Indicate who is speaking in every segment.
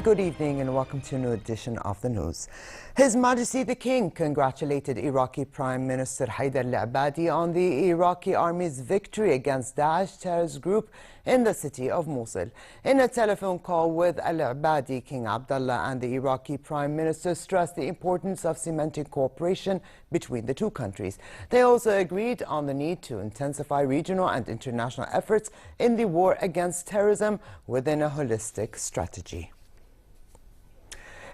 Speaker 1: Good evening and welcome to a new edition of the news. His Majesty the King congratulated Iraqi Prime Minister Haider al-Abadi on the Iraqi army's victory against Daesh terrorist group in the city of Mosul. In a telephone call with al-Abadi, King Abdullah and the Iraqi Prime Minister stressed the importance of cementing cooperation between the two countries. They also agreed on the need to intensify regional and international efforts in the war against terrorism within a holistic strategy.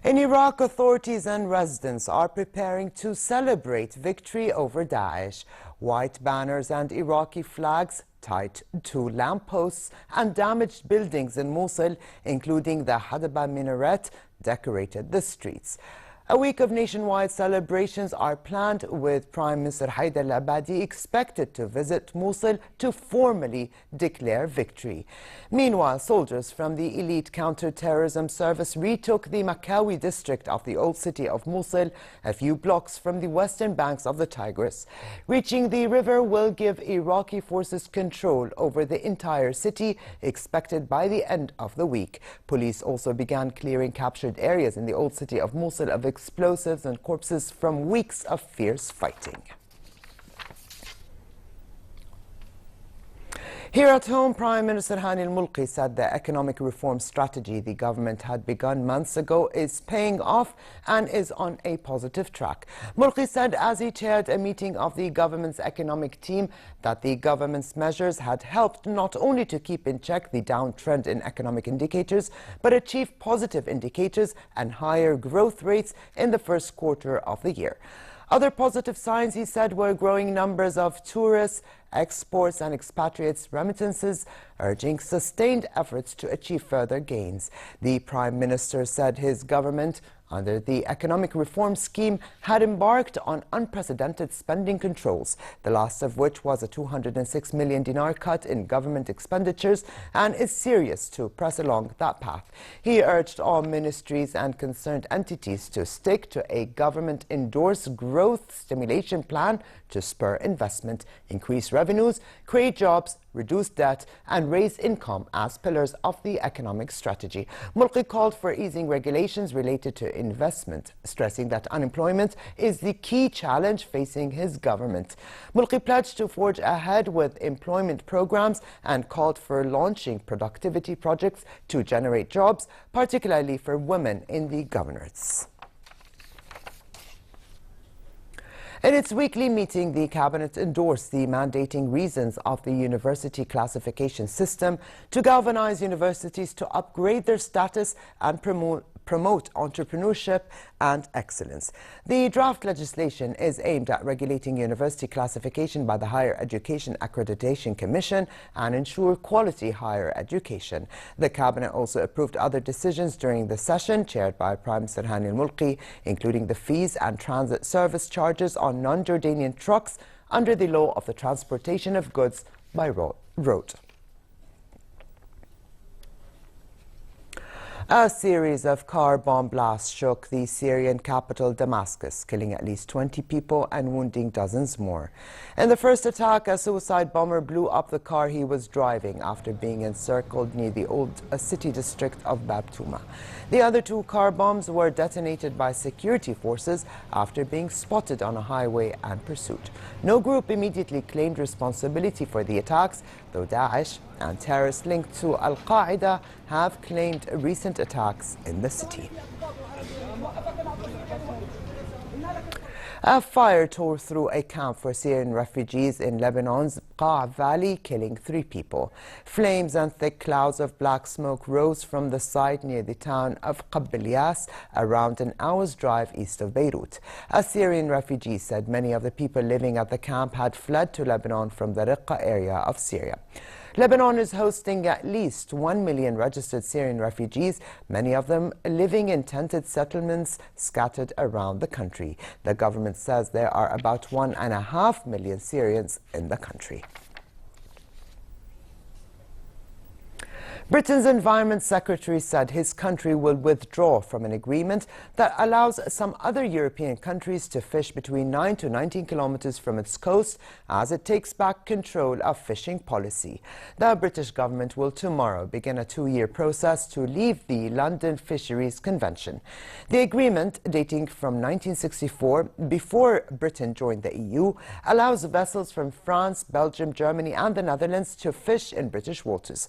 Speaker 1: In Iraq, authorities and residents are preparing to celebrate victory over Daesh. White banners and Iraqi flags tied to lampposts and damaged buildings in Mosul, including the Hadaba minaret, decorated the streets. A week of nationwide celebrations are planned, with Prime Minister Haider al-Abadi expected to visit Mosul to formally declare victory. Meanwhile, soldiers from the elite counter-terrorism service retook the Makawi district of the old city of Mosul, a few blocks from the western banks of the Tigris. Reaching the river will give Iraqi forces control over the entire city, expected by the end of the week. Police also began clearing captured areas in the old city of Mosul of explosives and corpses from weeks of fierce fighting. Here at home, Prime Minister Hani al-Mulki said the economic reform strategy the government had begun months ago is paying off and is on a positive track. Mulki said as he chaired a meeting of the government's economic team that the government's measures had helped not only to keep in check the downtrend in economic indicators, but achieve positive indicators and higher growth rates in the first quarter of the year. Other positive signs, he said, were growing numbers of tourists, exports and expatriates' remittances, urging sustained efforts to achieve further gains. The Prime Minister said his government, under the economic reform scheme, had embarked on unprecedented spending controls, the last of which was a 206 million dinar cut in government expenditures, and is serious to press along that path. He urged all ministries and concerned entities to stick to a government-endorsed growth stimulation plan to spur investment, increase revenues, create jobs, reduce debt and raise income as pillars of the economic strategy. Mulki called for easing regulations related to investment, stressing that unemployment is the key challenge facing his government. Mulki pledged to forge ahead with employment programs and called for launching productivity projects to generate jobs, particularly for women in the governorates. In its weekly meeting, the Cabinet endorsed the mandating reasons of the university classification system to galvanize universities to upgrade their status and promote entrepreneurship and excellence. The draft legislation is aimed at regulating university classification by the Higher Education Accreditation Commission and ensure quality higher education. The Cabinet also approved other decisions during the session, chaired by Prime Minister Hani al-Mulki, including the fees and transit service charges on non-Jordanian trucks under the law of the transportation of goods by road. A series of car bomb blasts shook the Syrian capital Damascus, killing at least 20 people and wounding dozens more. In the first attack, a suicide bomber blew up the car he was driving after being encircled near the old city district of Bab Touma. The other two car bombs were detonated by security forces after being spotted on a highway and pursuit. No group immediately claimed responsibility for the attacks, though Daesh and terrorists linked to Al-Qaeda have claimed recent attacks in the city. A fire tore through a camp for Syrian refugees in Lebanon's Qa Valley, killing 3 people. Flames and thick clouds of black smoke rose from the site near the town of Qabbalias, around an hour's drive east of Beirut. A Syrian refugee said many of the people living at the camp had fled to Lebanon from the Raqqa area of Syria. Lebanon is hosting at least 1 million registered Syrian refugees, many of them living in tented settlements scattered around the country. The government says there are about 1.5 million Syrians in the country. Britain's Environment Secretary said his country will withdraw from an agreement that allows some other European countries to fish between 9 to 19 kilometres from its coast as it takes back control of fishing policy. The British government will tomorrow begin a 2-year process to leave the London Fisheries Convention. The agreement, dating from 1964, before Britain joined the EU, allows vessels from France, Belgium, Germany and the Netherlands to fish in British waters.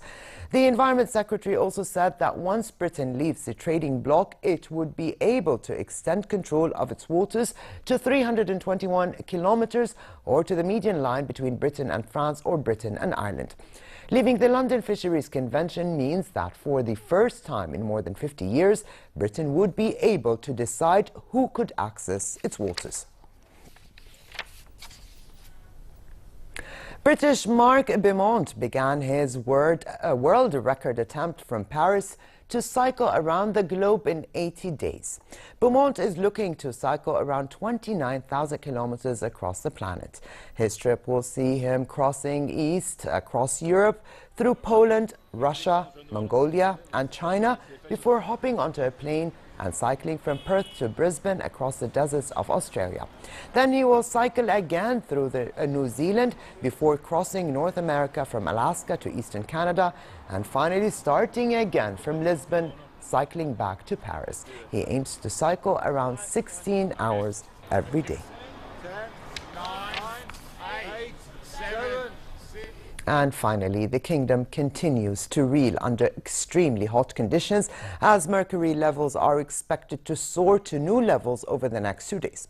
Speaker 1: The Environment Secretary also said that once Britain leaves the trading bloc, it would be able to extend control of its waters to 321 kilometres or to the median line between Britain and France or Britain and Ireland. Leaving the London Fisheries Convention means that for the first time in more than 50 years, Britain would be able to decide who could access its waters. British Mark Beaumont began his world record attempt from Paris to cycle around the globe in 80 days. Beaumont is looking to cycle around 29,000 kilometers across the planet. His trip will see him crossing east across Europe through Poland, Russia, Mongolia and China before hopping onto a plane and cycling from Perth to Brisbane across the deserts of Australia. Then he will cycle again through New Zealand before crossing North America from Alaska to eastern Canada and finally starting again from Lisbon, cycling back to Paris. He aims to cycle around 16 hours every day.
Speaker 2: 10, 9, 8, 7, 6.
Speaker 1: And finally, the kingdom continues to reel under extremely hot conditions as mercury levels are expected to soar to new levels over the next 2 days.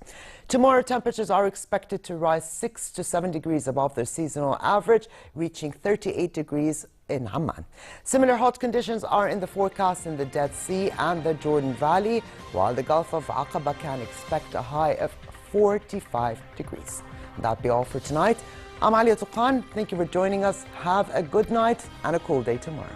Speaker 1: Tomorrow, temperatures are expected to rise 6 to 7 degrees above their seasonal average, reaching 38 degrees in Amman. Similar hot conditions are in the forecast in the Dead Sea and the Jordan Valley, while the Gulf of Aqaba can expect a high of 45 degrees. That'll be all for tonight. I'm Alia Tuqan. Thank you for joining us. Have a good night and a cool day tomorrow.